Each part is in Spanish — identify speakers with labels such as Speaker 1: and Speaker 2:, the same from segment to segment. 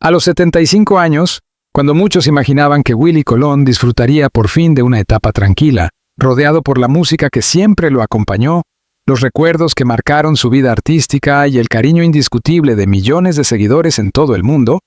Speaker 1: A los 75 años, cuando muchos imaginaban que Willie Colón disfrutaría por fin de una etapa tranquila, rodeado por la música que siempre lo acompañó, los recuerdos que marcaron su vida artística y el cariño indiscutible de millones de seguidores en todo el mundo,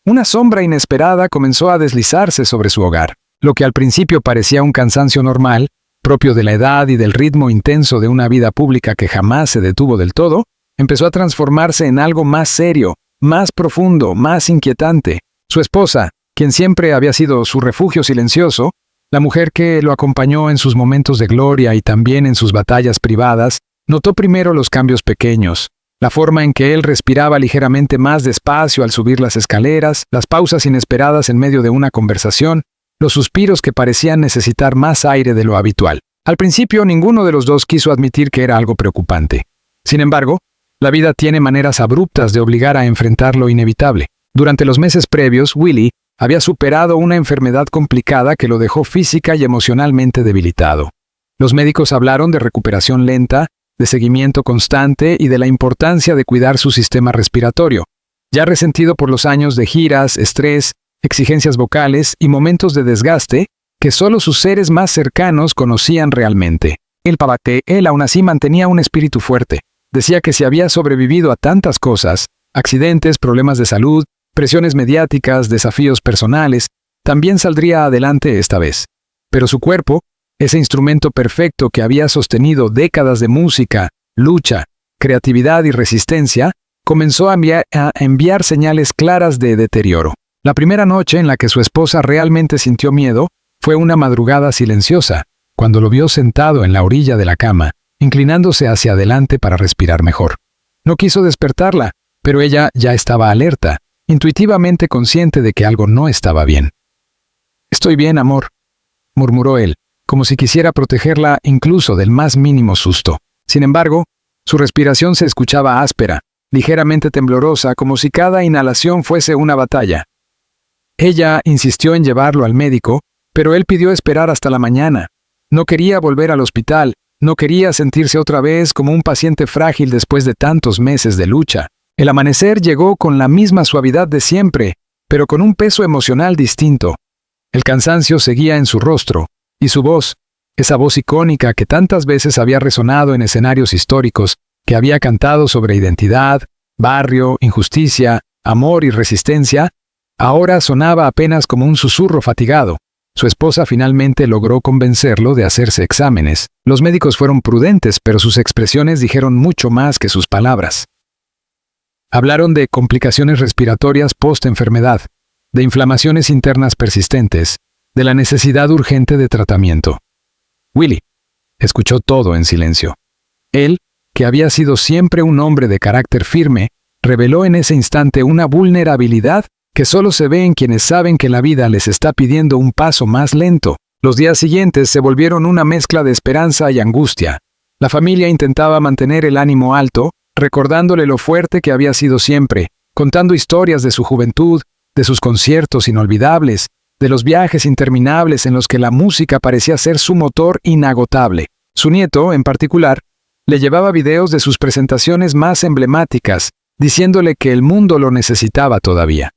Speaker 1: una sombra inesperada comenzó a deslizarse sobre su hogar. Lo que al principio parecía un cansancio normal, propio de la edad y del ritmo intenso de una vida pública que jamás se detuvo del todo, empezó a transformarse en algo más serio, más profundo, más inquietante. Su esposa, quien siempre había sido su refugio silencioso, la mujer que lo acompañó en sus momentos de gloria y también en sus batallas privadas, notó primero los cambios pequeños, la forma en que él respiraba ligeramente más despacio al subir las escaleras, las pausas inesperadas en medio de una conversación, los suspiros que parecían necesitar más aire de lo habitual. Al principio, ninguno de los dos quiso admitir que era algo preocupante. Sin embargo, la vida tiene maneras abruptas de obligar a enfrentar lo inevitable. Durante los meses previos, Willie había superado una enfermedad complicada que lo dejó física y emocionalmente debilitado. Los médicos hablaron de recuperación lenta, de seguimiento constante y de la importancia de cuidar su sistema respiratorio, ya resentido por los años de giras, estrés, exigencias vocales y momentos de desgaste que solo sus seres más cercanos conocían realmente. Él aún así mantenía un espíritu fuerte. Decía que si había sobrevivido a tantas cosas, accidentes, problemas de salud, presiones mediáticas, desafíos personales, también saldría adelante esta vez. Pero su cuerpo, ese instrumento perfecto que había sostenido décadas de música, lucha, creatividad y resistencia, comenzó a enviar señales claras de deterioro. La primera noche en la que su esposa realmente sintió miedo fue una madrugada silenciosa, cuando lo vio sentado en la orilla de la cama, inclinándose hacia adelante para respirar mejor. No quiso despertarla, pero ella ya estaba alerta, intuitivamente consciente de que algo no estaba bien. «Estoy bien, amor», murmuró él, como si quisiera protegerla incluso del más mínimo susto. Sin embargo, su respiración se escuchaba áspera, ligeramente temblorosa, como si cada inhalación fuese una batalla. Ella insistió en llevarlo al médico, pero él pidió esperar hasta la mañana. No quería volver al hospital, no quería sentirse otra vez como un paciente frágil después de tantos meses de lucha. El amanecer llegó con la misma suavidad de siempre, pero con un peso emocional distinto. El cansancio seguía en su rostro, y su voz, esa voz icónica que tantas veces había resonado en escenarios históricos, que había cantado sobre identidad, barrio, injusticia, amor y resistencia, ahora sonaba apenas como un susurro fatigado. Su esposa finalmente logró convencerlo de hacerse exámenes. Los médicos fueron prudentes, pero sus expresiones dijeron mucho más que sus palabras. Hablaron de complicaciones respiratorias post-enfermedad, de inflamaciones internas persistentes, de la necesidad urgente de tratamiento. Willie escuchó todo en silencio. Él, que había sido siempre un hombre de carácter firme, reveló en ese instante una vulnerabilidad que solo se ve en quienes saben que la vida les está pidiendo un paso más lento. Los días siguientes se volvieron una mezcla de esperanza y angustia. La familia intentaba mantener el ánimo alto, recordándole lo fuerte que había sido siempre, contando historias de su juventud, de sus conciertos inolvidables, de los viajes interminables en los que la música parecía ser su motor inagotable. Su nieto, en particular, le llevaba videos de sus presentaciones más emblemáticas, diciéndole que el mundo lo necesitaba todavía.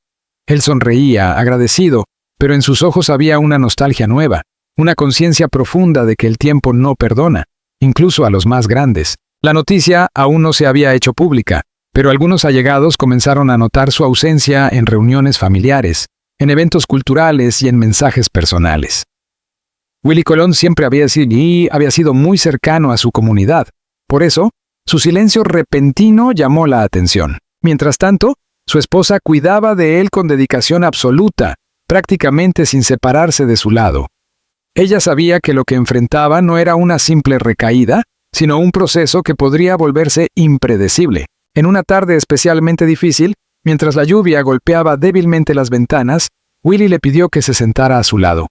Speaker 1: Él sonreía, agradecido, pero en sus ojos había una nostalgia nueva, una conciencia profunda de que el tiempo no perdona, incluso a los más grandes. La noticia aún no se había hecho pública, pero algunos allegados comenzaron a notar su ausencia en reuniones familiares, en eventos culturales y en mensajes personales. Willie Colón siempre había sido muy cercano a su comunidad. Por eso, su silencio repentino llamó la atención. Mientras tanto, su esposa cuidaba de él con dedicación absoluta, prácticamente sin separarse de su lado. Ella sabía que lo que enfrentaba no era una simple recaída, sino un proceso que podría volverse impredecible. En una tarde especialmente difícil, mientras la lluvia golpeaba débilmente las ventanas, Willie le pidió que se sentara a su lado.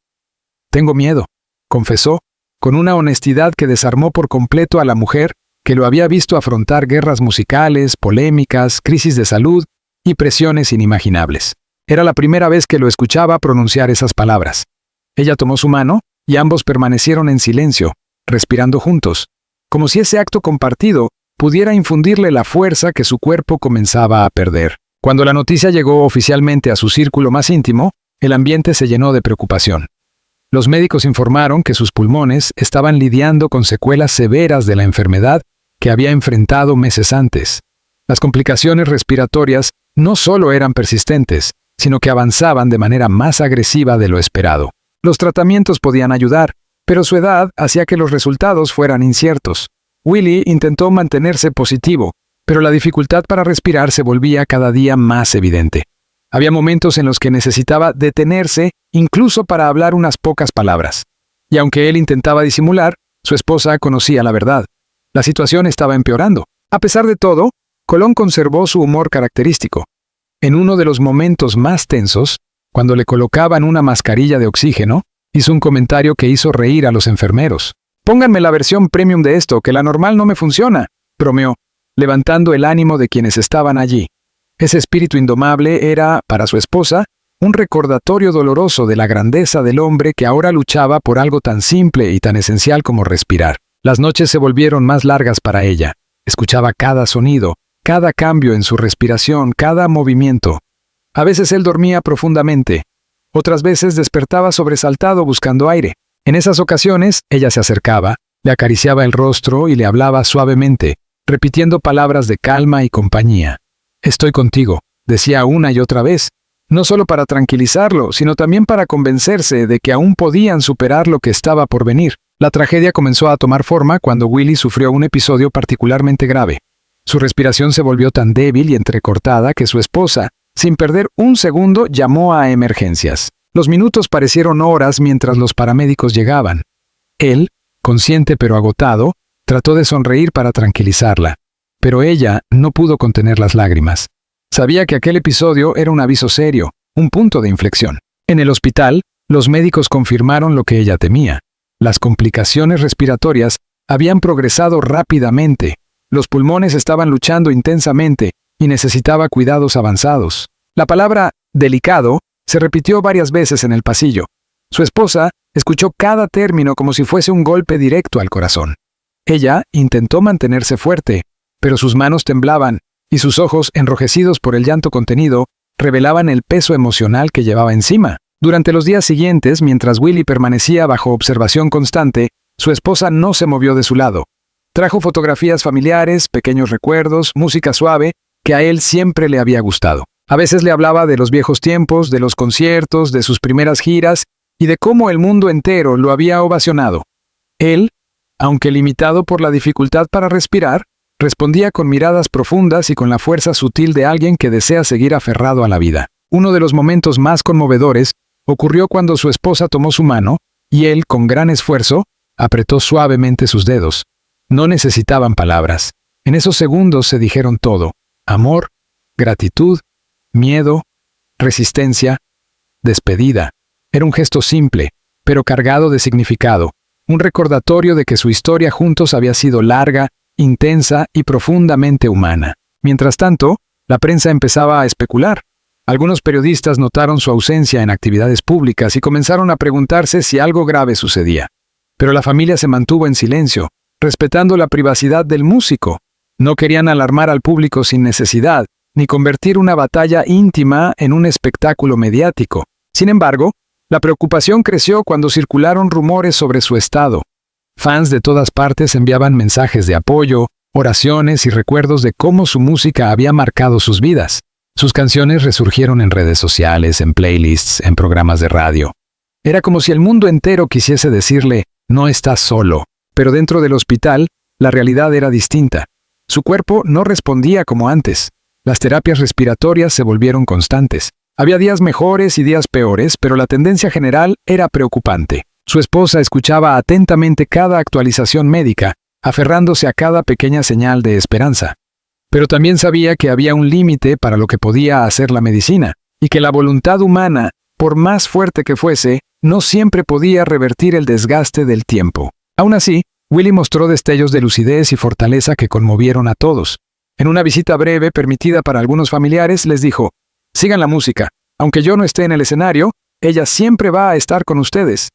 Speaker 1: «Tengo miedo», confesó, con una honestidad que desarmó por completo a la mujer que lo había visto afrontar guerras musicales, polémicas, crisis de salud y presiones inimaginables. Era la primera vez que lo escuchaba pronunciar esas palabras. Ella tomó su mano y ambos permanecieron en silencio, respirando juntos, como si ese acto compartido pudiera infundirle la fuerza que su cuerpo comenzaba a perder. Cuando la noticia llegó oficialmente a su círculo más íntimo, el ambiente se llenó de preocupación. Los médicos informaron que sus pulmones estaban lidiando con secuelas severas de la enfermedad que había enfrentado meses antes. Las complicaciones respiratorias no solo eran persistentes, sino que avanzaban de manera más agresiva de lo esperado. Los tratamientos podían ayudar, pero su edad hacía que los resultados fueran inciertos. Willie intentó mantenerse positivo, pero la dificultad para respirar se volvía cada día más evidente. Había momentos en los que necesitaba detenerse, incluso para hablar unas pocas palabras. Y aunque él intentaba disimular, su esposa conocía la verdad. La situación estaba empeorando. A pesar de todo, Colón conservó su humor característico. En uno de los momentos más tensos, cuando le colocaban una mascarilla de oxígeno, hizo un comentario que hizo reír a los enfermeros. «Pónganme la versión premium de esto, que la normal no me funciona», bromeó, levantando el ánimo de quienes estaban allí. Ese espíritu indomable era, para su esposa, un recordatorio doloroso de la grandeza del hombre que ahora luchaba por algo tan simple y tan esencial como respirar. Las noches se volvieron más largas para ella. Escuchaba cada sonido, cada cambio en su respiración, cada movimiento. A veces él dormía profundamente. Otras veces despertaba sobresaltado buscando aire. En esas ocasiones, ella se acercaba, le acariciaba el rostro y le hablaba suavemente, repitiendo palabras de calma y compañía. «Estoy contigo», decía una y otra vez, no solo para tranquilizarlo, sino también para convencerse de que aún podían superar lo que estaba por venir. La tragedia comenzó a tomar forma cuando Willie sufrió un episodio particularmente grave. Su respiración se volvió tan débil y entrecortada que su esposa, sin perder un segundo, llamó a emergencias. Los minutos parecieron horas mientras los paramédicos llegaban. Él, consciente pero agotado, trató de sonreír para tranquilizarla, pero ella no pudo contener las lágrimas. Sabía que aquel episodio era un aviso serio, un punto de inflexión. En el hospital, los médicos confirmaron lo que ella temía. Las complicaciones respiratorias habían progresado rápidamente. Los pulmones estaban luchando intensamente y necesitaba cuidados avanzados. La palabra «delicado» se repitió varias veces en el pasillo. Su esposa escuchó cada término como si fuese un golpe directo al corazón. Ella intentó mantenerse fuerte, pero sus manos temblaban y sus ojos, enrojecidos por el llanto contenido, revelaban el peso emocional que llevaba encima. Durante los días siguientes, mientras Willie permanecía bajo observación constante, su esposa no se movió de su lado. Trajo fotografías familiares, pequeños recuerdos, música suave, que a él siempre le había gustado. A veces le hablaba de los viejos tiempos, de los conciertos, de sus primeras giras y de cómo el mundo entero lo había ovacionado. Él, aunque limitado por la dificultad para respirar, respondía con miradas profundas y con la fuerza sutil de alguien que desea seguir aferrado a la vida. Uno de los momentos más conmovedores ocurrió cuando su esposa tomó su mano y él, con gran esfuerzo, apretó suavemente sus dedos. No necesitaban palabras. En esos segundos se dijeron todo: amor, gratitud, miedo, resistencia, despedida. Era un gesto simple, pero cargado de significado, un recordatorio de que su historia juntos había sido larga, intensa y profundamente humana. Mientras tanto, la prensa empezaba a especular. Algunos periodistas notaron su ausencia en actividades públicas y comenzaron a preguntarse si algo grave sucedía. Pero la familia se mantuvo en silencio, respetando la privacidad del músico. No querían alarmar al público sin necesidad, ni convertir una batalla íntima en un espectáculo mediático. Sin embargo, la preocupación creció cuando circularon rumores sobre su estado. Fans de todas partes enviaban mensajes de apoyo, oraciones y recuerdos de cómo su música había marcado sus vidas. Sus canciones resurgieron en redes sociales, en playlists, en programas de radio. Era como si el mundo entero quisiese decirle: no estás solo. Pero dentro del hospital, la realidad era distinta. Su cuerpo no respondía como antes. Las terapias respiratorias se volvieron constantes. Había días mejores y días peores, pero la tendencia general era preocupante. Su esposa escuchaba atentamente cada actualización médica, aferrándose a cada pequeña señal de esperanza. Pero también sabía que había un límite para lo que podía hacer la medicina, y que la voluntad humana, por más fuerte que fuese, no siempre podía revertir el desgaste del tiempo. Aún así, Willie mostró destellos de lucidez y fortaleza que conmovieron a todos. En una visita breve permitida para algunos familiares, les dijo: «Sigan la música. Aunque yo no esté en el escenario, ella siempre va a estar con ustedes».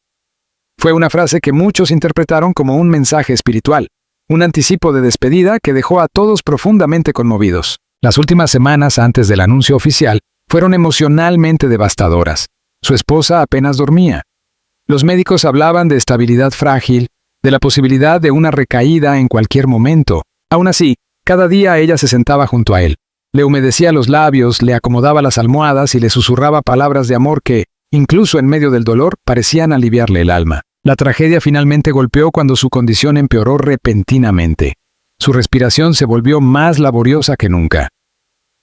Speaker 1: Fue una frase que muchos interpretaron como un mensaje espiritual, un anticipo de despedida que dejó a todos profundamente conmovidos. Las últimas semanas antes del anuncio oficial fueron emocionalmente devastadoras. Su esposa apenas dormía. Los médicos hablaban de estabilidad frágil, de la posibilidad de una recaída en cualquier momento. Aún así, cada día ella se sentaba junto a él. Le humedecía los labios, le acomodaba las almohadas y le susurraba palabras de amor que, incluso en medio del dolor, parecían aliviarle el alma. La tragedia finalmente golpeó cuando su condición empeoró repentinamente. Su respiración se volvió más laboriosa que nunca.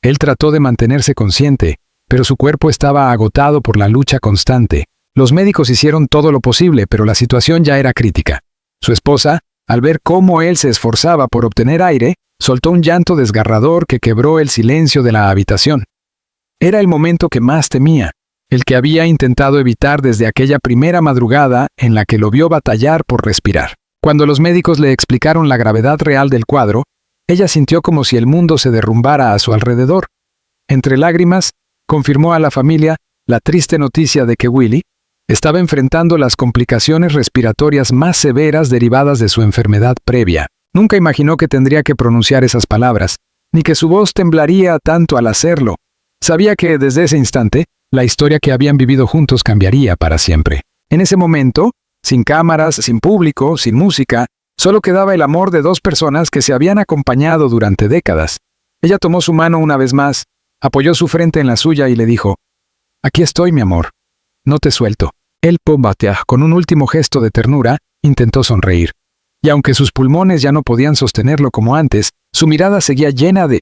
Speaker 1: Él trató de mantenerse consciente, pero su cuerpo estaba agotado por la lucha constante. Los médicos hicieron todo lo posible, pero la situación ya era crítica. Su esposa, al ver cómo él se esforzaba por obtener aire, soltó un llanto desgarrador que quebró el silencio de la habitación. Era el momento que más temía, el que había intentado evitar desde aquella primera madrugada en la que lo vio batallar por respirar. Cuando los médicos le explicaron la gravedad real del cuadro, ella sintió como si el mundo se derrumbara a su alrededor. Entre lágrimas, confirmó a la familia la triste noticia de que Willie estaba enfrentando las complicaciones respiratorias más severas derivadas de su enfermedad previa. Nunca imaginó que tendría que pronunciar esas palabras, ni que su voz temblaría tanto al hacerlo. Sabía que desde ese instante, la historia que habían vivido juntos cambiaría para siempre. En ese momento, sin cámaras, sin público, sin música, solo quedaba el amor de dos personas que se habían acompañado durante décadas. Ella tomó su mano una vez más, apoyó su frente en la suya y le dijo: «Aquí estoy, mi amor. No te suelto». Él, con un último gesto de ternura, intentó sonreír. Y aunque sus pulmones ya no podían sostenerlo como antes, su mirada seguía llena de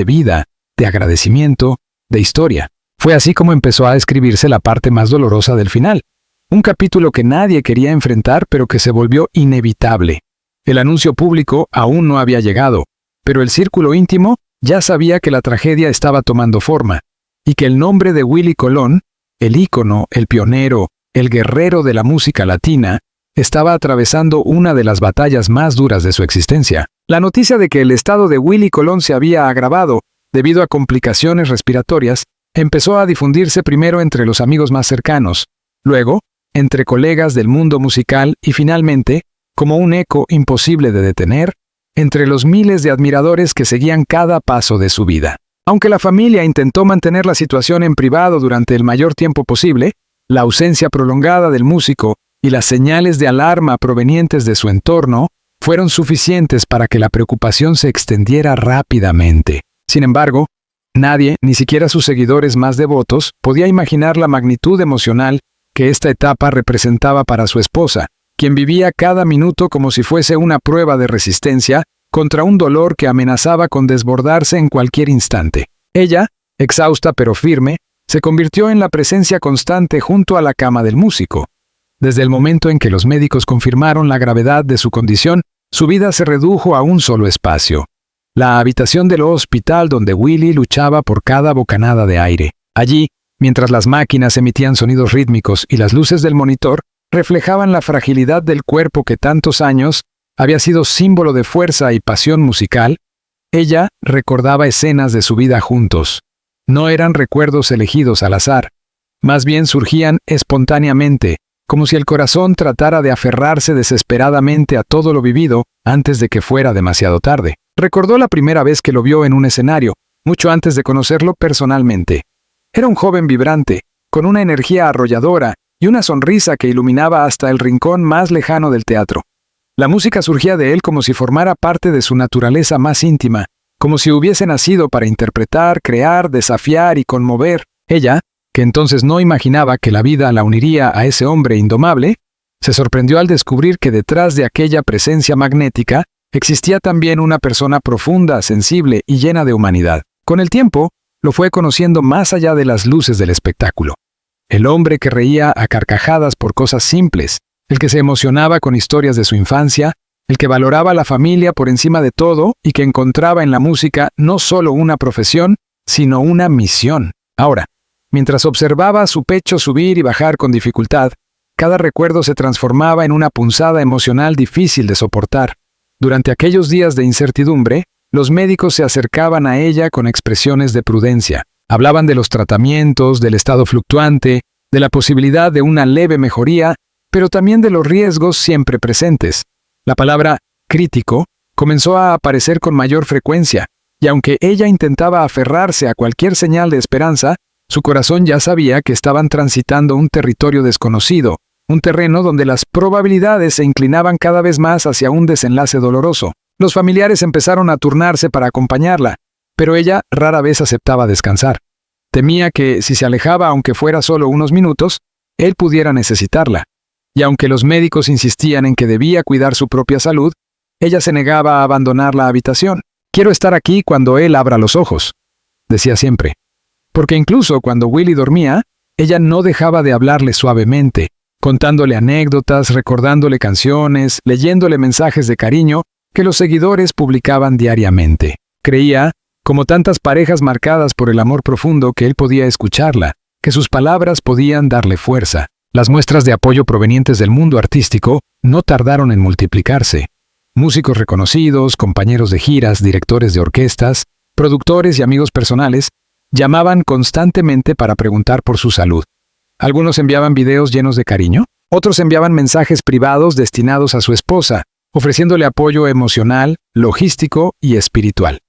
Speaker 1: vida, de agradecimiento, de historia. Fue así como empezó a escribirse la parte más dolorosa del final. Un capítulo que nadie quería enfrentar, pero que se volvió inevitable. El anuncio público aún no había llegado, pero el círculo íntimo ya sabía que la tragedia estaba tomando forma, y que el nombre de Willie Colón, el ícono, el pionero, el guerrero de la música latina, estaba atravesando una de las batallas más duras de su existencia. La noticia de que el estado de Willie Colón se había agravado debido a complicaciones respiratorias empezó a difundirse primero entre los amigos más cercanos, luego entre colegas del mundo musical y finalmente, como un eco imposible de detener, entre los miles de admiradores que seguían cada paso de su vida. Aunque la familia intentó mantener la situación en privado durante el mayor tiempo posible, la ausencia prolongada del músico y las señales de alarma provenientes de su entorno fueron suficientes para que la preocupación se extendiera rápidamente. Sin embargo, nadie, ni siquiera sus seguidores más devotos, podía imaginar la magnitud emocional que esta etapa representaba para su esposa, quien vivía cada minuto como si fuese una prueba de resistencia contra un dolor que amenazaba con desbordarse en cualquier instante. Ella, exhausta pero firme, se convirtió en la presencia constante junto a la cama del músico. Desde el momento en que los médicos confirmaron la gravedad de su condición, su vida se redujo a un solo espacio: la habitación del hospital donde Willie luchaba por cada bocanada de aire. Allí, mientras las máquinas emitían sonidos rítmicos y las luces del monitor reflejaban la fragilidad del cuerpo que tantos años había sido símbolo de fuerza y pasión musical, ella recordaba escenas de su vida juntos. No eran recuerdos elegidos al azar, más bien surgían espontáneamente, como si el corazón tratara de aferrarse desesperadamente a todo lo vivido antes de que fuera demasiado tarde. Recordó la primera vez que lo vio en un escenario, mucho antes de conocerlo personalmente. Era un joven vibrante, con una energía arrolladora y una sonrisa que iluminaba hasta el rincón más lejano del teatro. La música surgía de él como si formara parte de su naturaleza más íntima, como si hubiese nacido para interpretar, crear, desafiar y conmover. Ella, que entonces no imaginaba que la vida la uniría a ese hombre indomable, se sorprendió al descubrir que detrás de aquella presencia magnética existía también una persona profunda, sensible y llena de humanidad. Con el tiempo, lo fue conociendo más allá de las luces del espectáculo. El hombre que reía a carcajadas por cosas simples, el que se emocionaba con historias de su infancia, el que valoraba la familia por encima de todo y que encontraba en la música no solo una profesión, sino una misión. Ahora, mientras observaba su pecho subir y bajar con dificultad, cada recuerdo se transformaba en una punzada emocional difícil de soportar. Durante aquellos días de incertidumbre, los médicos se acercaban a ella con expresiones de prudencia. Hablaban de los tratamientos, del estado fluctuante, de la posibilidad de una leve mejoría, pero también de los riesgos siempre presentes. La palabra crítico comenzó a aparecer con mayor frecuencia, y aunque ella intentaba aferrarse a cualquier señal de esperanza, su corazón ya sabía que estaban transitando un territorio desconocido, un terreno donde las probabilidades se inclinaban cada vez más hacia un desenlace doloroso. Los familiares empezaron a turnarse para acompañarla, pero ella rara vez aceptaba descansar. Temía que, si se alejaba aunque fuera solo unos minutos, él pudiera necesitarla. Y aunque los médicos insistían en que debía cuidar su propia salud, ella se negaba a abandonar la habitación. «Quiero estar aquí cuando él abra los ojos», decía siempre. Porque incluso cuando Willie dormía, ella no dejaba de hablarle suavemente, contándole anécdotas, recordándole canciones, leyéndole mensajes de cariño que los seguidores publicaban diariamente. Creía, como tantas parejas marcadas por el amor profundo, que él podía escucharla, que sus palabras podían darle fuerza. Las muestras de apoyo provenientes del mundo artístico no tardaron en multiplicarse. Músicos reconocidos, compañeros de giras, directores de orquestas, productores y amigos personales llamaban constantemente para preguntar por su salud. Algunos enviaban videos llenos de cariño, otros enviaban mensajes privados destinados a su esposa, ofreciéndole apoyo emocional, logístico y espiritual.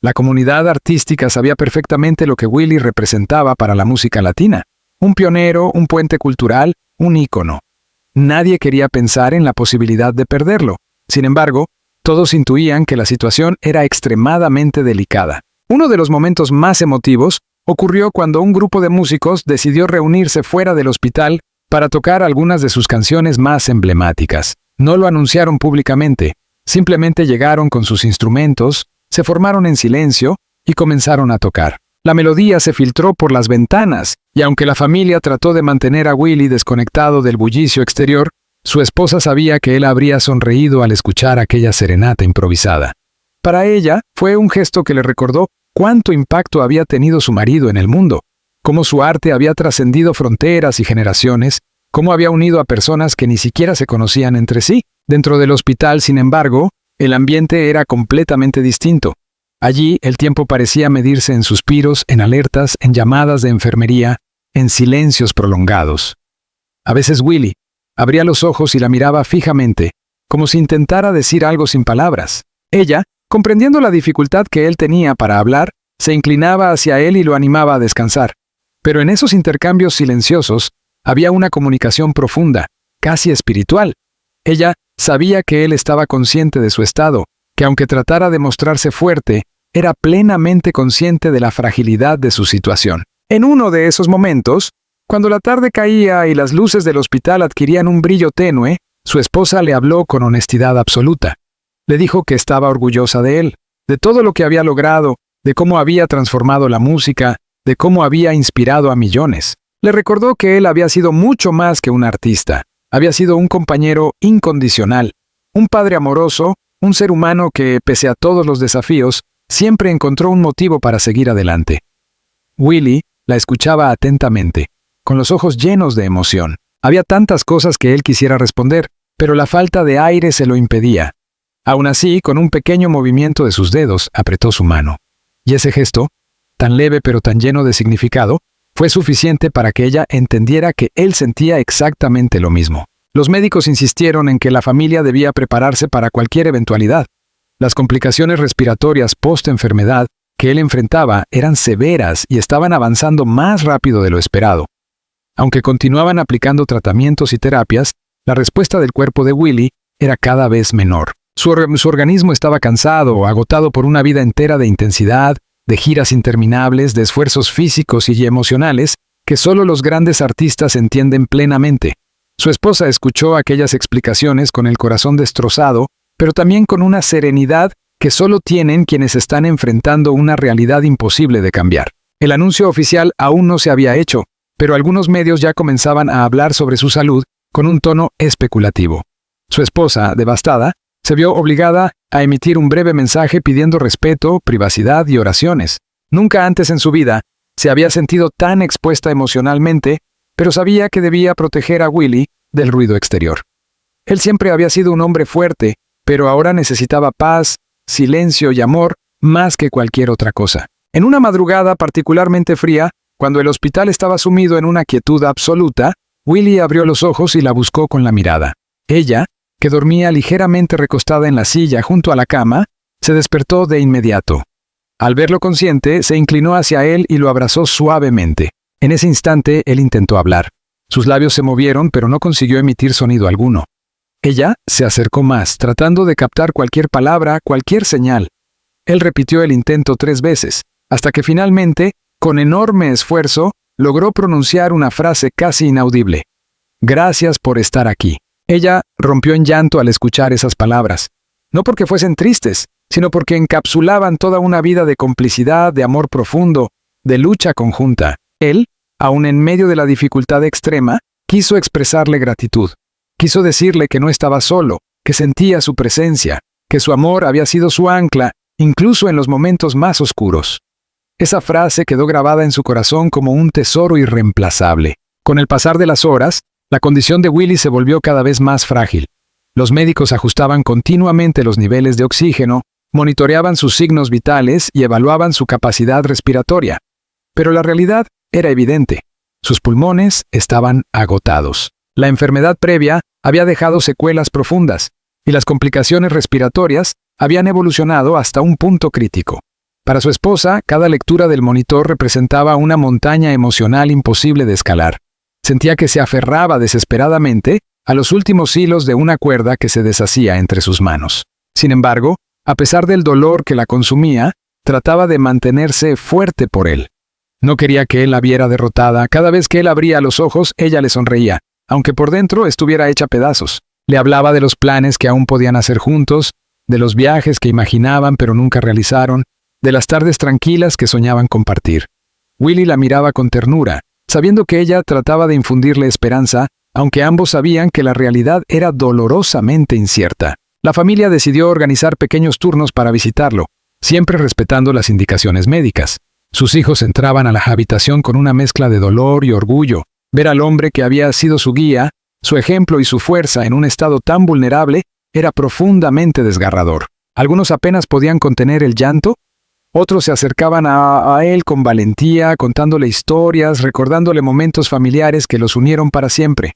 Speaker 1: La comunidad artística sabía perfectamente lo que Willie representaba para la música latina. Un pionero, un puente cultural, un ícono. Nadie quería pensar en la posibilidad de perderlo. Sin embargo, todos intuían que la situación era extremadamente delicada. Uno de los momentos más emotivos ocurrió cuando un grupo de músicos decidió reunirse fuera del hospital para tocar algunas de sus canciones más emblemáticas. No lo anunciaron públicamente, simplemente llegaron con sus instrumentos, se formaron en silencio y comenzaron a tocar. La melodía se filtró por las ventanas, y aunque la familia trató de mantener a Willie desconectado del bullicio exterior, su esposa sabía que él habría sonreído al escuchar aquella serenata improvisada. Para ella, fue un gesto que le recordó cuánto impacto había tenido su marido en el mundo, cómo su arte había trascendido fronteras y generaciones, cómo había unido a personas que ni siquiera se conocían entre sí. Dentro del hospital, sin embargo, el ambiente era completamente distinto. Allí, el tiempo parecía medirse en suspiros, en alertas, en llamadas de enfermería, en silencios prolongados. A veces Willie abría los ojos y la miraba fijamente, como si intentara decir algo sin palabras. Ella, comprendiendo la dificultad que él tenía para hablar, se inclinaba hacia él y lo animaba a descansar. Pero en esos intercambios silenciosos había una comunicación profunda, casi espiritual. Ella sabía que él estaba consciente de su estado, que aunque tratara de mostrarse fuerte, era plenamente consciente de la fragilidad de su situación. En uno de esos momentos, cuando la tarde caía y las luces del hospital adquirían un brillo tenue, su esposa le habló con honestidad absoluta. Le dijo que estaba orgullosa de él, de todo lo que había logrado, de cómo había transformado la música, de cómo había inspirado a millones. Le recordó que él había sido mucho más que un artista. Había sido un compañero incondicional, un padre amoroso, un ser humano que, pese a todos los desafíos, siempre encontró un motivo para seguir adelante. Willie la escuchaba atentamente, con los ojos llenos de emoción. Había tantas cosas que él quisiera responder, pero la falta de aire se lo impedía. Aún así, con un pequeño movimiento de sus dedos, apretó su mano. Y ese gesto, tan leve pero tan lleno de significado, fue suficiente para que ella entendiera que él sentía exactamente lo mismo. Los médicos insistieron en que la familia debía prepararse para cualquier eventualidad. Las complicaciones respiratorias post-enfermedad que él enfrentaba eran severas y estaban avanzando más rápido de lo esperado. Aunque continuaban aplicando tratamientos y terapias, la respuesta del cuerpo de Willie era cada vez menor. Su organismo estaba cansado, agotado por una vida entera de intensidad, de giras interminables, de esfuerzos físicos y emocionales que solo los grandes artistas entienden plenamente. Su esposa escuchó aquellas explicaciones con el corazón destrozado, pero también con una serenidad que solo tienen quienes están enfrentando una realidad imposible de cambiar. El anuncio oficial aún no se había hecho, pero algunos medios ya comenzaban a hablar sobre su salud con un tono especulativo. Su esposa, devastada, se vio obligada a emitir un breve mensaje pidiendo respeto, privacidad y oraciones. Nunca antes en su vida se había sentido tan expuesta emocionalmente, pero sabía que debía proteger a Willie del ruido exterior. Él siempre había sido un hombre fuerte, pero ahora necesitaba paz, silencio y amor más que cualquier otra cosa. En una madrugada particularmente fría, cuando el hospital estaba sumido en una quietud absoluta, Willie abrió los ojos y la buscó con la mirada. Ella, que dormía ligeramente recostada en la silla junto a la cama, se despertó de inmediato. Al verlo consciente, se inclinó hacia él y lo abrazó suavemente. En ese instante, él intentó hablar. Sus labios se movieron, pero no consiguió emitir sonido alguno. Ella se acercó más, tratando de captar cualquier palabra, cualquier señal. Él repitió el intento 3 veces, hasta que finalmente, con enorme esfuerzo, logró pronunciar una frase casi inaudible. «Gracias por estar aquí». Ella rompió en llanto al escuchar esas palabras. No porque fuesen tristes, sino porque encapsulaban toda una vida de complicidad, de amor profundo, de lucha conjunta. Él, aun en medio de la dificultad extrema, quiso expresarle gratitud. Quiso decirle que no estaba solo, que sentía su presencia, que su amor había sido su ancla, incluso en los momentos más oscuros. Esa frase quedó grabada en su corazón como un tesoro irreemplazable. Con el pasar de las horas, la condición de Willy se volvió cada vez más frágil. Los médicos ajustaban continuamente los niveles de oxígeno, monitoreaban sus signos vitales y evaluaban su capacidad respiratoria. Pero la realidad era evidente. Sus pulmones estaban agotados. La enfermedad previa había dejado secuelas profundas, y las complicaciones respiratorias habían evolucionado hasta un punto crítico. Para su esposa, cada lectura del monitor representaba una montaña emocional imposible de escalar. Sentía que se aferraba desesperadamente a los últimos hilos de una cuerda que se deshacía entre sus manos. Sin embargo, a pesar del dolor que la consumía, trataba de mantenerse fuerte por él. No quería que él la viera derrotada. Cada vez que él abría los ojos, ella le sonreía, aunque por dentro estuviera hecha pedazos. Le hablaba de los planes que aún podían hacer juntos, de los viajes que imaginaban pero nunca realizaron, de las tardes tranquilas que soñaban compartir. Willy la miraba con ternura, sabiendo que ella trataba de infundirle esperanza, aunque ambos sabían que la realidad era dolorosamente incierta. La familia decidió organizar pequeños turnos para visitarlo, siempre respetando las indicaciones médicas. Sus hijos entraban a la habitación con una mezcla de dolor y orgullo. Ver al hombre que había sido su guía, su ejemplo y su fuerza en un estado tan vulnerable, era profundamente desgarrador. Algunos apenas podían contener el llanto, otros se acercaban a él con valentía, contándole historias, recordándole momentos familiares que los unieron para siempre.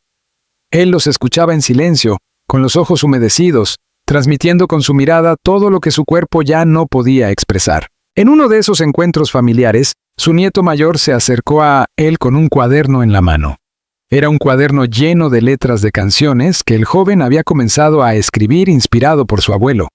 Speaker 1: Él los escuchaba en silencio, con los ojos humedecidos, transmitiendo con su mirada todo lo que su cuerpo ya no podía expresar. En uno de esos encuentros familiares, su nieto mayor se acercó a él con un cuaderno en la mano. Era un cuaderno lleno de letras de canciones que el joven había comenzado a escribir inspirado por su abuelo.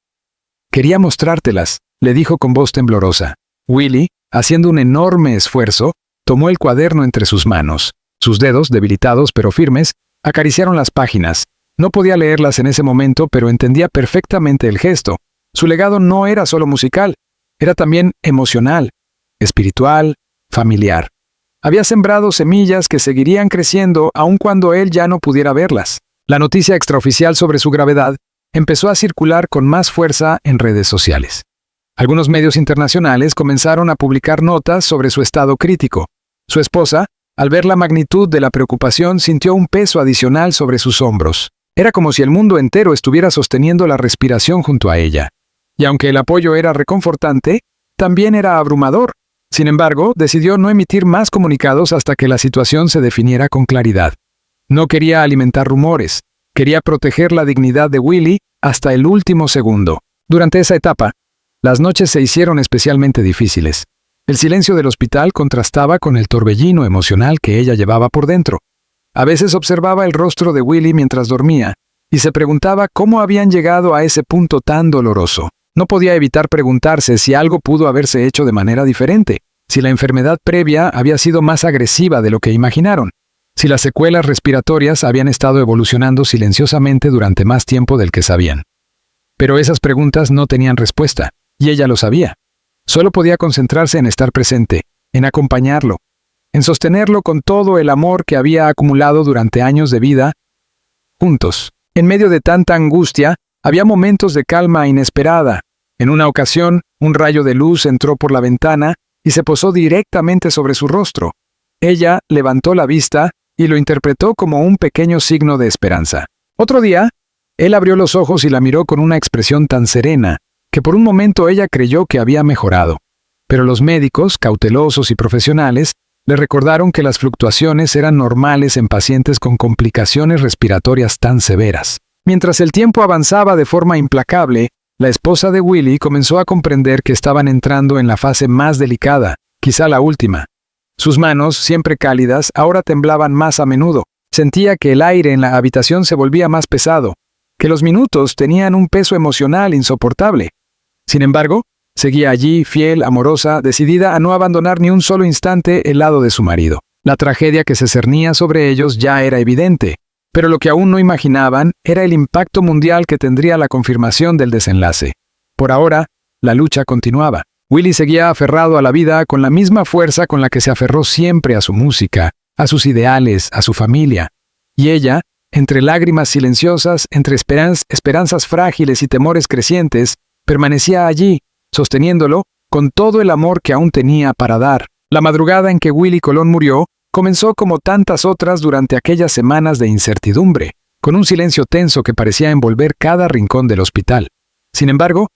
Speaker 1: «Quería mostrártelas», le dijo con voz temblorosa. Willy, haciendo un enorme esfuerzo, tomó el cuaderno entre sus manos. Sus dedos, debilitados pero firmes, acariciaron las páginas. No podía leerlas en ese momento, pero entendía perfectamente el gesto. Su legado no era solo musical, era también emocional, espiritual, familiar. Había sembrado semillas que seguirían creciendo aun cuando él ya no pudiera verlas. La noticia extraoficial sobre su gravedad empezó a circular con más fuerza en redes sociales. Algunos medios internacionales comenzaron a publicar notas sobre su estado crítico. Su esposa, al ver la magnitud de la preocupación, sintió un peso adicional sobre sus hombros. Era como si el mundo entero estuviera sosteniendo la respiración junto a ella. Y aunque el apoyo era reconfortante, también era abrumador. Sin embargo, decidió no emitir más comunicados hasta que la situación se definiera con claridad. No quería alimentar rumores, quería proteger la dignidad de Willy hasta el último segundo. Durante esa etapa, las noches se hicieron especialmente difíciles. El silencio del hospital contrastaba con el torbellino emocional que ella llevaba por dentro. A veces observaba el rostro de Willy mientras dormía, y se preguntaba cómo habían llegado a ese punto tan doloroso. No podía evitar preguntarse si algo pudo haberse hecho de manera diferente, si la enfermedad previa había sido más agresiva de lo que imaginaron, si las secuelas respiratorias habían estado evolucionando silenciosamente durante más tiempo del que sabían. Pero esas preguntas no tenían respuesta, y ella lo sabía. Solo podía concentrarse en estar presente, en acompañarlo, en sostenerlo con todo el amor que había acumulado durante años de vida juntos. En medio de tanta angustia, había momentos de calma inesperada. En una ocasión, un rayo de luz entró por la ventana y se posó directamente sobre su rostro. Ella levantó la vista y lo interpretó como un pequeño signo de esperanza. Otro día, él abrió los ojos y la miró con una expresión tan serena que por un momento ella creyó que había mejorado. Pero los médicos, cautelosos y profesionales, le recordaron que las fluctuaciones eran normales en pacientes con complicaciones respiratorias tan severas. Mientras el tiempo avanzaba de forma implacable, la esposa de Willie comenzó a comprender que estaban entrando en la fase más delicada, quizá la última. Sus manos, siempre cálidas, ahora temblaban más a menudo. Sentía que el aire en la habitación se volvía más pesado, que los minutos tenían un peso emocional insoportable. Sin embargo, seguía allí, fiel, amorosa, decidida a no abandonar ni un solo instante el lado de su marido. La tragedia que se cernía sobre ellos ya era evidente, pero lo que aún no imaginaban era el impacto mundial que tendría la confirmación del desenlace. Por ahora, la lucha continuaba. Willie seguía aferrado a la vida con la misma fuerza con la que se aferró siempre a su música, a sus ideales, a su familia. Y ella, entre lágrimas silenciosas, entre esperanzas frágiles y temores crecientes, permanecía allí, sosteniéndolo con todo el amor que aún tenía para dar. La madrugada en que Willie Colón murió comenzó como tantas otras durante aquellas semanas de incertidumbre, con un silencio tenso que parecía envolver cada rincón del hospital. Sin embargo,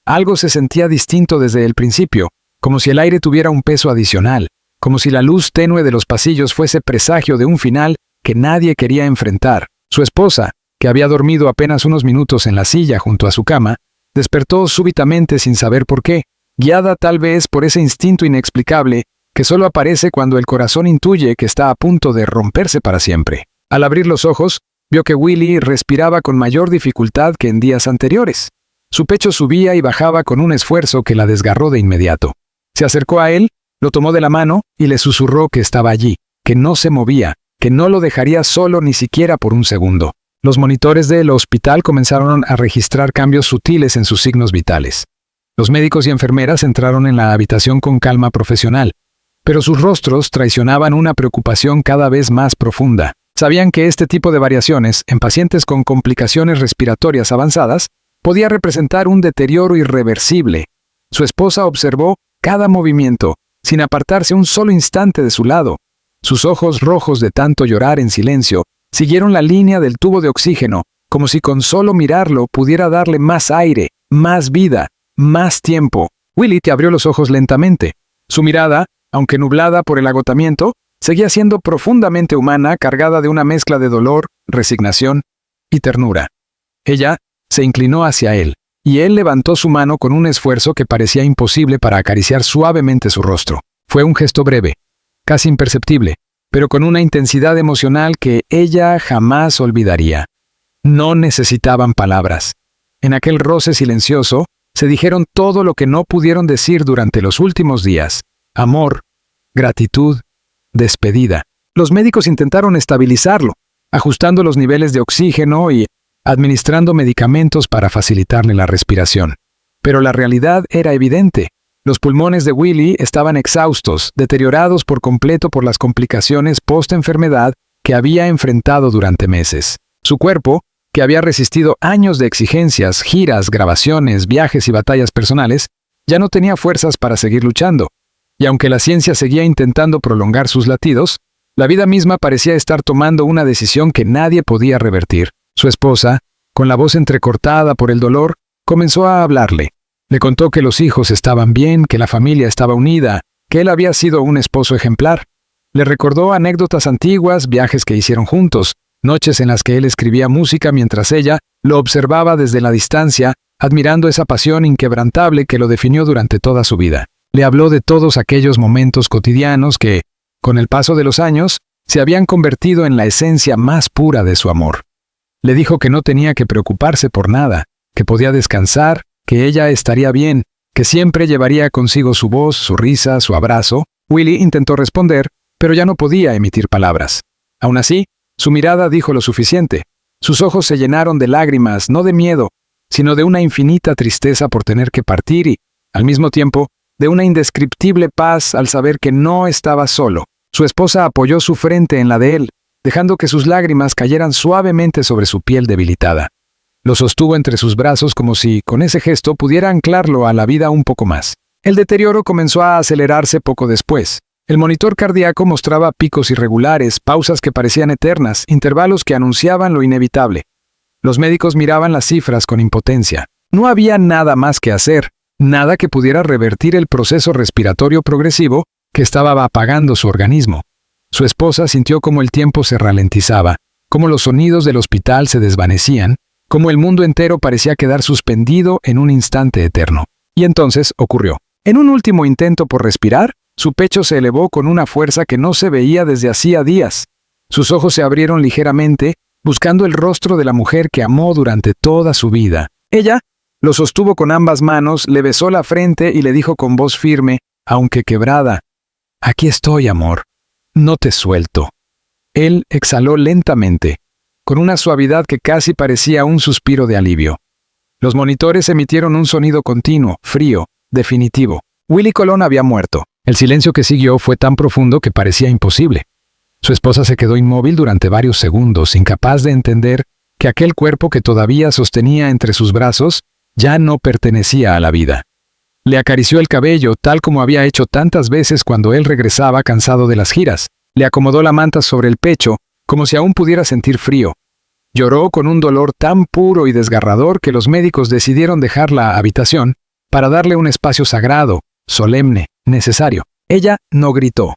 Speaker 1: algo se sentía distinto desde el principio, como si el aire tuviera un peso adicional, como si la luz tenue de los pasillos fuese presagio de un final que nadie quería enfrentar. Su esposa, que había dormido apenas unos minutos en la silla junto a su cama, despertó súbitamente sin saber por qué, guiada tal vez por ese instinto inexplicable que solo aparece cuando el corazón intuye que está a punto de romperse para siempre. Al abrir los ojos, vio que Willie respiraba con mayor dificultad que en días anteriores. Su pecho subía y bajaba con un esfuerzo que la desgarró de inmediato. Se acercó a él, lo tomó de la mano y le susurró que estaba allí, que no se movía, que no lo dejaría solo ni siquiera por un segundo. Los monitores del hospital comenzaron a registrar cambios sutiles en sus signos vitales. Los médicos y enfermeras entraron en la habitación con calma profesional, pero sus rostros traicionaban una preocupación cada vez más profunda. Sabían que este tipo de variaciones, en pacientes con complicaciones respiratorias avanzadas, podía representar un deterioro irreversible. Su esposa observó cada movimiento, sin apartarse un solo instante de su lado. Sus ojos rojos de tanto llorar en silencio siguieron la línea del tubo de oxígeno, como si con solo mirarlo pudiera darle más aire, más vida, más tiempo. Willie abrió los ojos lentamente. Su mirada, aunque nublada por el agotamiento, seguía siendo profundamente humana, cargada de una mezcla de dolor, resignación y ternura. Ella se inclinó hacia él, y él levantó su mano con un esfuerzo que parecía imposible para acariciar suavemente su rostro. Fue un gesto breve, casi imperceptible, pero con una intensidad emocional que ella jamás olvidaría. No necesitaban palabras. En aquel roce silencioso, se dijeron todo lo que no pudieron decir durante los últimos días. Amor, gratitud, despedida. Los médicos intentaron estabilizarlo, ajustando los niveles de oxígeno y administrando medicamentos para facilitarle la respiración. Pero la realidad era evidente. Los pulmones de Willie estaban exhaustos, deteriorados por completo por las complicaciones post-enfermedad que había enfrentado durante meses. Su cuerpo, que había resistido años de exigencias, giras, grabaciones, viajes y batallas personales, ya no tenía fuerzas para seguir luchando. Y aunque la ciencia seguía intentando prolongar sus latidos, la vida misma parecía estar tomando una decisión que nadie podía revertir. Su esposa, con la voz entrecortada por el dolor, comenzó a hablarle. Le contó que los hijos estaban bien, que la familia estaba unida, que él había sido un esposo ejemplar. Le recordó anécdotas antiguas, viajes que hicieron juntos, noches en las que él escribía música mientras ella lo observaba desde la distancia, admirando esa pasión inquebrantable que lo definió durante toda su vida. Le habló de todos aquellos momentos cotidianos que, con el paso de los años, se habían convertido en la esencia más pura de su amor. Le dijo que no tenía que preocuparse por nada, que podía descansar, que ella estaría bien, que siempre llevaría consigo su voz, su risa, su abrazo. Willie intentó responder, pero ya no podía emitir palabras. Aún así, su mirada dijo lo suficiente. Sus ojos se llenaron de lágrimas, no de miedo, sino de una infinita tristeza por tener que partir y, al mismo tiempo, de una indescriptible paz al saber que no estaba solo. Su esposa apoyó su frente en la de él, dejando que sus lágrimas cayeran suavemente sobre su piel debilitada. Lo sostuvo entre sus brazos como si, con ese gesto, pudiera anclarlo a la vida un poco más. El deterioro comenzó a acelerarse poco después. El monitor cardíaco mostraba picos irregulares, pausas que parecían eternas, intervalos que anunciaban lo inevitable. Los médicos miraban las cifras con impotencia. No había nada más que hacer, nada que pudiera revertir el proceso respiratorio progresivo que estaba apagando su organismo. Su esposa sintió como el tiempo se ralentizaba, como los sonidos del hospital se desvanecían, como el mundo entero parecía quedar suspendido en un instante eterno. Y entonces ocurrió. En un último intento por respirar, su pecho se elevó con una fuerza que no se veía desde hacía días. Sus ojos se abrieron ligeramente, buscando el rostro de la mujer que amó durante toda su vida. Ella lo sostuvo con ambas manos, le besó la frente y le dijo con voz firme, aunque quebrada: «Aquí estoy, amor. No te suelto». Él exhaló lentamente, con una suavidad que casi parecía un suspiro de alivio. Los monitores emitieron un sonido continuo, frío, definitivo. Willie Colón había muerto. El silencio que siguió fue tan profundo que parecía imposible. Su esposa se quedó inmóvil durante varios segundos, incapaz de entender que aquel cuerpo que todavía sostenía entre sus brazos ya no pertenecía a la vida. Le acarició el cabello, tal como había hecho tantas veces cuando él regresaba cansado de las giras. Le acomodó la manta sobre el pecho, como si aún pudiera sentir frío. Lloró con un dolor tan puro y desgarrador que los médicos decidieron dejar la habitación para darle un espacio sagrado, solemne, necesario. Ella no gritó,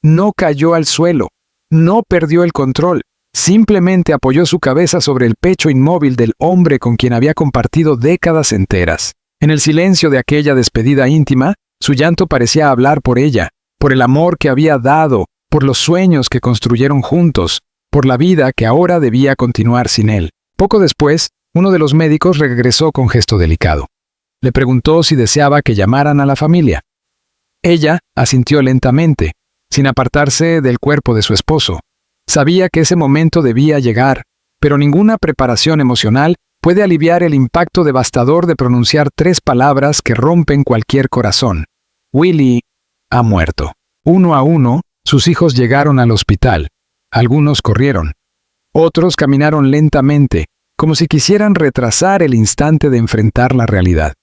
Speaker 1: no cayó al suelo, no perdió el control. Simplemente apoyó su cabeza sobre el pecho inmóvil del hombre con quien había compartido décadas enteras. En el silencio de aquella despedida íntima, su llanto parecía hablar por ella, por el amor que había dado, por los sueños que construyeron juntos, por la vida que ahora debía continuar sin él. Poco después, uno de los médicos regresó con gesto delicado. Le preguntó si deseaba que llamaran a la familia. Ella asintió lentamente, sin apartarse del cuerpo de su esposo. Sabía que ese momento debía llegar, pero ninguna preparación emocional puede aliviar el impacto devastador de pronunciar 3 palabras que rompen cualquier corazón. Willie ha muerto. Uno a uno, sus hijos llegaron al hospital. Algunos corrieron. Otros caminaron lentamente, como si quisieran retrasar el instante de enfrentar la realidad.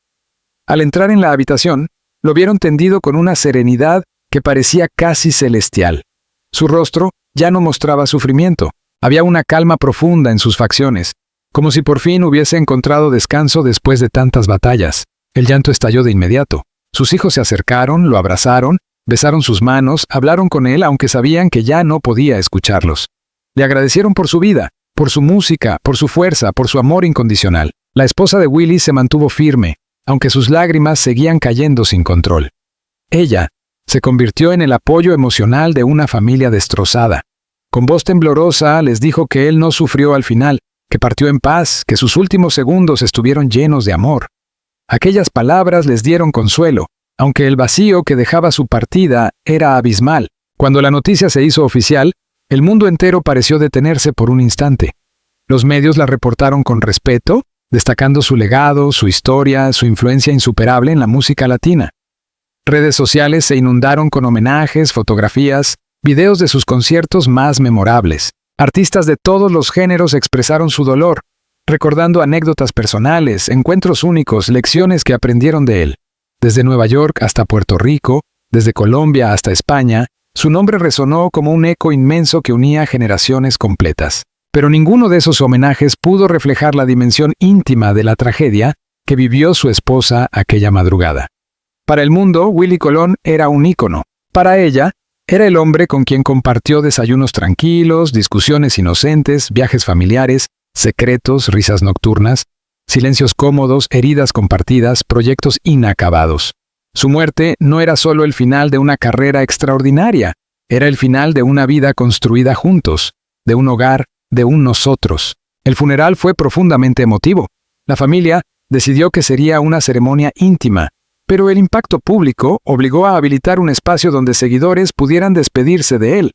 Speaker 1: Al entrar en la habitación, lo vieron tendido con una serenidad que parecía casi celestial. Su rostro ya no mostraba sufrimiento. Había una calma profunda en sus facciones, como si por fin hubiese encontrado descanso después de tantas batallas. El llanto estalló de inmediato. Sus hijos se acercaron, lo abrazaron, besaron sus manos, hablaron con él aunque sabían que ya no podía escucharlos. Le agradecieron por su vida, por su música, por su fuerza, por su amor incondicional. La esposa de Willie se mantuvo firme, aunque sus lágrimas seguían cayendo sin control. Ella se convirtió en el apoyo emocional de una familia destrozada. Con voz temblorosa les dijo que él no sufrió al final, que partió en paz, que sus últimos segundos estuvieron llenos de amor. Aquellas palabras les dieron consuelo, aunque el vacío que dejaba su partida era abismal. Cuando la noticia se hizo oficial, el mundo entero pareció detenerse por un instante. Los medios la reportaron con respeto, destacando su legado, su historia, su influencia insuperable en la música latina. Redes sociales se inundaron con homenajes, fotografías, videos de sus conciertos más memorables. Artistas de todos los géneros expresaron su dolor, recordando anécdotas personales, encuentros únicos, lecciones que aprendieron de él. Desde Nueva York hasta Puerto Rico, desde Colombia hasta España, su nombre resonó como un eco inmenso que unía generaciones completas. Pero ninguno de esos homenajes pudo reflejar la dimensión íntima de la tragedia que vivió su esposa aquella madrugada. Para el mundo, Willie Colón era un ícono. Para ella, era el hombre con quien compartió desayunos tranquilos, discusiones inocentes, viajes familiares, secretos, risas nocturnas, silencios cómodos, heridas compartidas, proyectos inacabados. Su muerte no era solo el final de una carrera extraordinaria, era el final de una vida construida juntos, de un hogar, de un nosotros. El funeral fue profundamente emotivo. La familia decidió que sería una ceremonia íntima, pero el impacto público obligó a habilitar un espacio donde seguidores pudieran despedirse de él.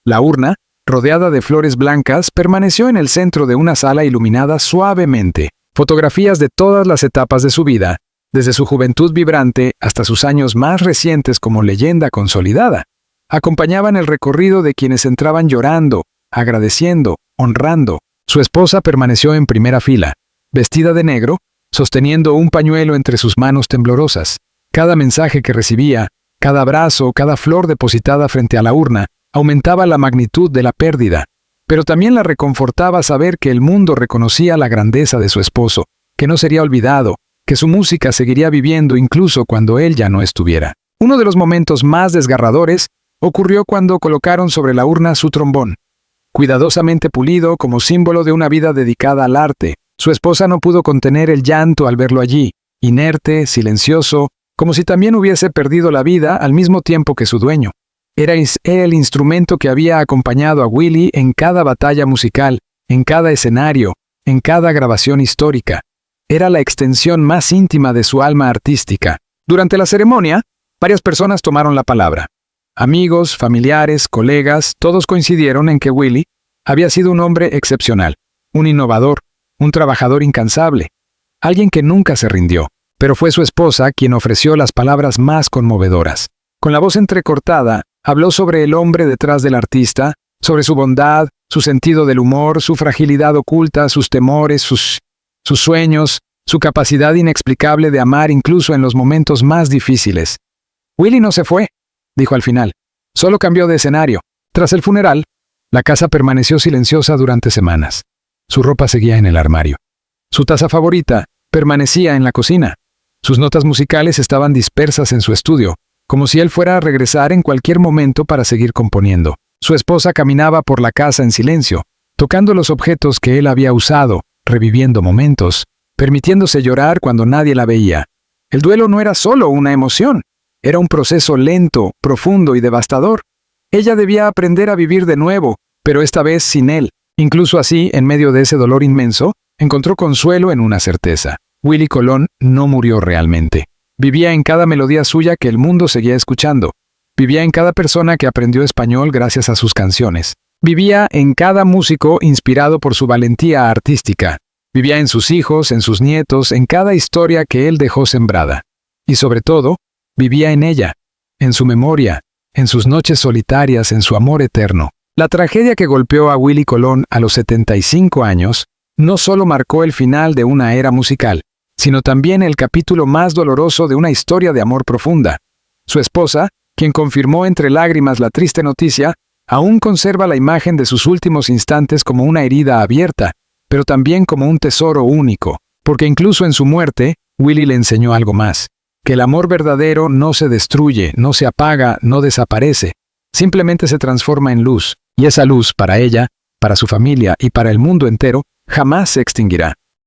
Speaker 1: La urna, rodeada de flores blancas, permaneció en el centro de una sala iluminada suavemente. Fotografías de todas las etapas de su vida, desde su juventud vibrante hasta sus años más recientes como leyenda consolidada, acompañaban el recorrido de quienes entraban llorando, agradeciendo, honrando. Su esposa permaneció en primera fila, vestida de negro, sosteniendo un pañuelo entre sus manos temblorosas. Cada mensaje que recibía, cada abrazo, cada flor depositada frente a la urna, aumentaba la magnitud de la pérdida, pero también la reconfortaba saber que el mundo reconocía la grandeza de su esposo, que no sería olvidado, que su música seguiría viviendo incluso cuando él ya no estuviera. Uno de los momentos más desgarradores ocurrió cuando colocaron sobre la urna su trombón. Cuidadosamente pulido como símbolo de una vida dedicada al arte, Su esposa no pudo contener el llanto al verlo allí, inerte, silencioso, como si también hubiese perdido la vida al mismo tiempo que su dueño. Era el instrumento que había acompañado a Willie en cada batalla musical, en cada escenario, en cada grabación histórica. Era la extensión más íntima de su alma artística. Durante la ceremonia, varias personas tomaron la palabra. Amigos, familiares, colegas, todos coincidieron en que Willie había sido un hombre excepcional, un innovador, un trabajador incansable, alguien que nunca se rindió. Pero fue su esposa quien ofreció las palabras más conmovedoras. Con la voz entrecortada, habló sobre el hombre detrás del artista, sobre su bondad, su sentido del humor, su fragilidad oculta, sus temores, sus sueños, su capacidad inexplicable de amar incluso en los momentos más difíciles. Willie no se fue, dijo al final. Solo cambió de escenario. Tras el funeral, la casa permaneció silenciosa durante semanas. Su ropa seguía en el armario. Su taza favorita permanecía en la cocina. Sus notas musicales estaban dispersas en su estudio, como si él fuera a regresar en cualquier momento para seguir componiendo. Su esposa caminaba por la casa en silencio, tocando los objetos que él había usado, reviviendo momentos, permitiéndose llorar cuando nadie la veía. El duelo no era solo una emoción, era un proceso lento, profundo y devastador. Ella debía aprender a vivir de nuevo, pero esta vez sin él. Incluso así, en medio de ese dolor inmenso, encontró consuelo en una certeza. Willie Colón no murió realmente. Vivía en cada melodía suya que el mundo seguía escuchando. Vivía en cada persona que aprendió español gracias a sus canciones. Vivía en cada músico inspirado por su valentía artística. Vivía en sus hijos, en sus nietos, en cada historia que él dejó sembrada. Y sobre todo, vivía en ella, en su memoria, en sus noches solitarias, en su amor eterno. La tragedia que golpeó a Willie Colón a los 75 años no solo marcó el final de una era musical, sino también el capítulo más doloroso de una historia de amor profunda. Su esposa, quien confirmó entre lágrimas la triste noticia, aún conserva la imagen de sus últimos instantes como una herida abierta, pero también como un tesoro único, porque incluso en su muerte, Willie le enseñó algo más, que el amor verdadero no se destruye, no se apaga, no desaparece, simplemente se transforma en luz, y esa luz, para ella, para su familia y para el mundo entero, jamás se extinguirá.